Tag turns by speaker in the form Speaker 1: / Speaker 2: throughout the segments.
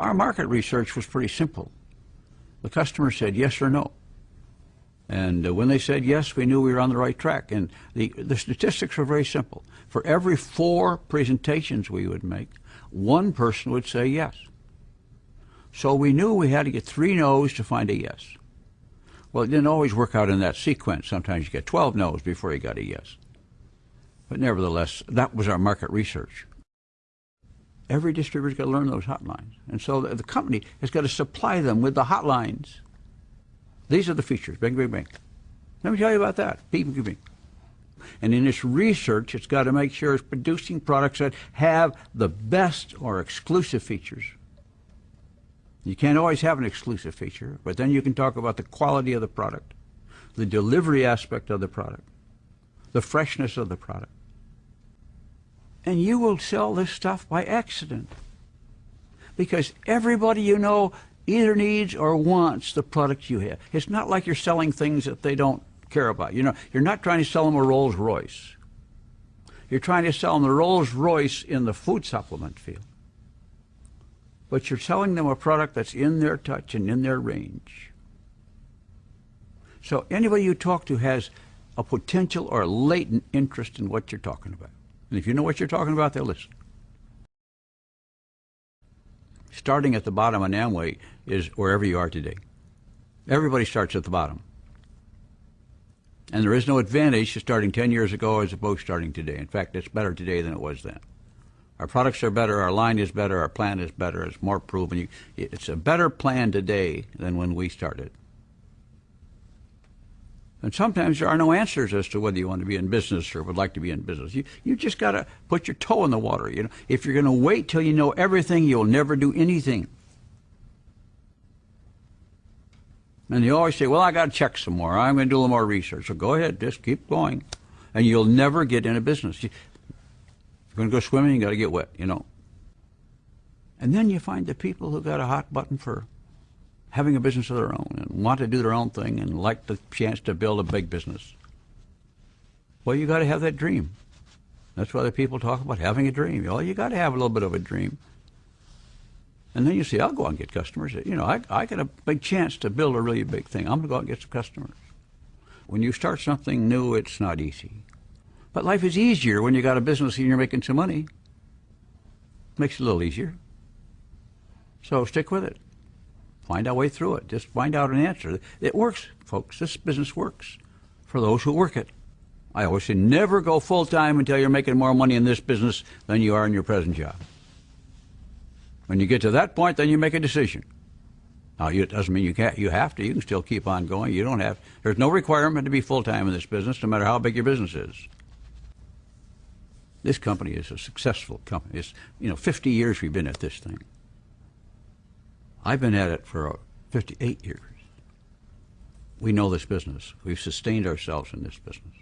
Speaker 1: our market research was pretty simple. The customer said yes or no. And when they said yes, we knew we were on the right track. And the statistics were very simple. For every 4 presentations we would make, 1 person would say yes. So we knew we had to get 3 no's to find a yes. Well, it didn't always work out in that sequence. Sometimes you get 12 no's before you got a yes. But nevertheless, that was our market research. Every distributor's got to learn those hotlines. And so the company has got to supply them with the hotlines. These are the features, bing, bing, bing. Let me tell you about that, bing, bing, bing. And in its research, it's got to make sure it's producing products that have the best or exclusive features. You can't always have an exclusive feature, but then you can talk about the quality of the product, the delivery aspect of the product, the freshness of the product. And you will sell this stuff by accident. Because everybody you know either needs or wants the product you have. It's not like you're selling things that they don't care about. You know, you're not trying to sell them a Rolls Royce. You're trying to sell them the Rolls Royce in the food supplement field. But you're selling them a product that's in their touch and in their range. So anybody you talk to has a potential or a latent interest in what you're talking about. And if you know what you're talking about, they'll listen. Starting at the bottom on Amway is wherever you are today. Everybody starts at the bottom. And there is no advantage to starting 10 years ago as opposed to starting today. In fact, it's better today than it was then. Our products are better, our line is better, our plan is better, it's more proven. It's a better plan today than when we started. And sometimes there are no answers as to whether you want to be in business or would like to be in business. You just got to put your toe in the water. You know, if you're going to wait till you know everything, you'll never do anything. And you always say, well, I got to check some more. I'm going to do a little more research. So go ahead, just keep going. And you'll never get into business. If you're going to go swimming, you got to get wet, you know. And then you find the people who got a hot button for having a business of their own and want to do their own thing and like the chance to build a big business. Well, you got to have that dream. That's why the people talk about having a dream. Well, you got to have a little bit of a dream. And then you say, I'll go out and get customers. You know, I got a big chance to build a really big thing. I'm going to go out and get some customers. When you start something new, it's not easy. But life is easier when you got a business and you're making some money. Makes it a little easier. So stick with it. Find our way through it. Just find out an answer. It works, folks. This business works for those who work it. I always say never go full-time until you're making more money in this business than you are in your present job. When you get to that point, then you make a decision. Now, it doesn't mean you have to. You can still keep on going. You don't have. There's no requirement to be full-time in this business, no matter how big your business is. This company is a successful company. It's, 50 years we've been at this thing. I've been at it for 58 years. We know this business. We've sustained ourselves in this business.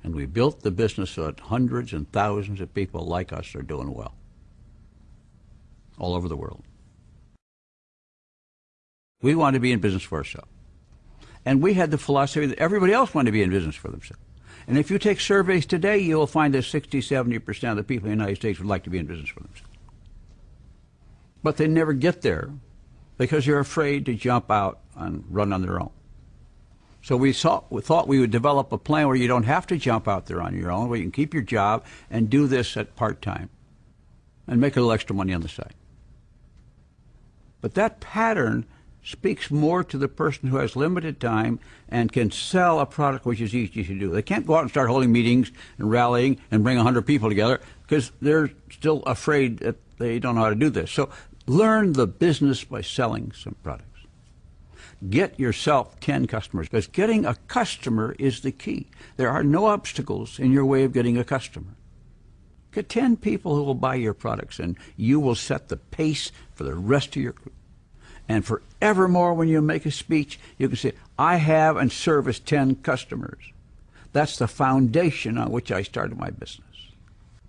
Speaker 1: And we built the business so that hundreds and thousands of people like us are doing well. All over the world. We want to be in business for ourselves. And we had the philosophy that everybody else wanted to be in business for themselves. And if you take surveys today, you'll find that 60, 70% of the people in the United States would like to be in business for themselves. But they never get there because they're afraid to jump out and run on their own. So we thought we would develop a plan where you don't have to jump out there on your own, where you can keep your job and do this at part-time and make a little extra money on the side. But that pattern speaks more to the person who has limited time and can sell a product which is easy to do. They can't go out and start holding meetings and rallying and bring 100 people together because they're still afraid that they don't know how to do this. So learn the business by selling some products. Get yourself 10 customers, because getting a customer is the key. There are no obstacles in your way of getting a customer. Get 10 people who will buy your products, and you will set the pace for the rest of your group. And forevermore, when you make a speech, you can say, I have and service 10 customers. That's the foundation on which I started my business.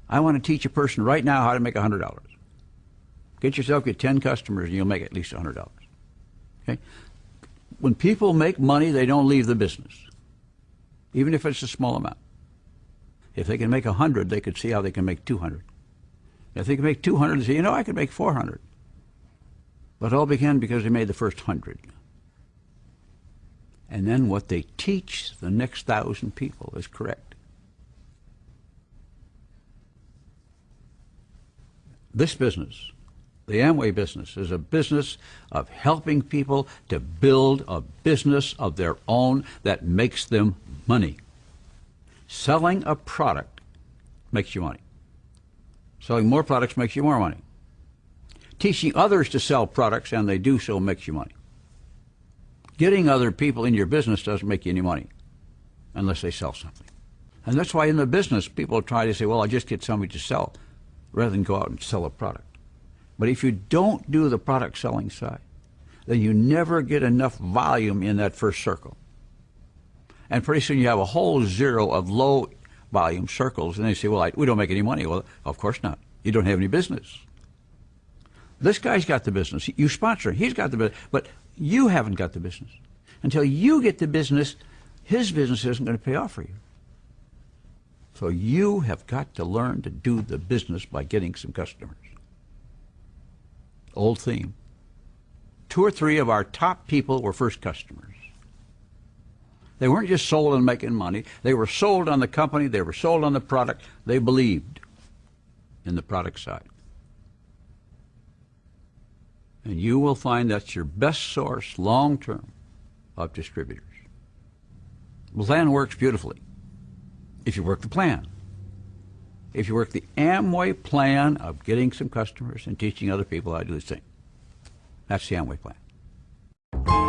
Speaker 1: I want to teach a person right now how to make $100. Get 10 customers, and you'll make at least $100. Okay? When people make money, they don't leave the business, even if it's a small amount. If they can make 100, they could see how they can make 200. If they can make 200, they say, I can make 400. But it all began because they made the first 100. And then what they teach the next 1,000 people is correct. This business, the Amway business, is a business of helping people to build a business of their own that makes them money. Selling a product makes you money. Selling more products makes you more money. Teaching others to sell products, and they do so, makes you money. Getting other people in your business doesn't make you any money unless they sell something. And that's why in the business people try to say, well, I'll just get somebody to sell rather than go out and sell a product. But if you don't do the product selling side, then you never get enough volume in that first circle. And pretty soon you have a whole zero of low volume circles, and they say, well, we don't make any money. Well, of course not. You don't have any business. This guy's got the business. You sponsor him. He's got the business. But you haven't got the business. Until you get the business, his business isn't going to pay off for you. So you have got to learn to do the business by getting some customers. Old theme. 2 or 3 of our top people were first customers. They weren't just sold on making money. They were sold on the company. They were sold on the product. They believed in the product side. And you will find that's your best source long-term of distributors. The plan works beautifully if you work the plan. If you work the Amway plan of getting some customers and teaching other people how to do the same. That's the Amway plan.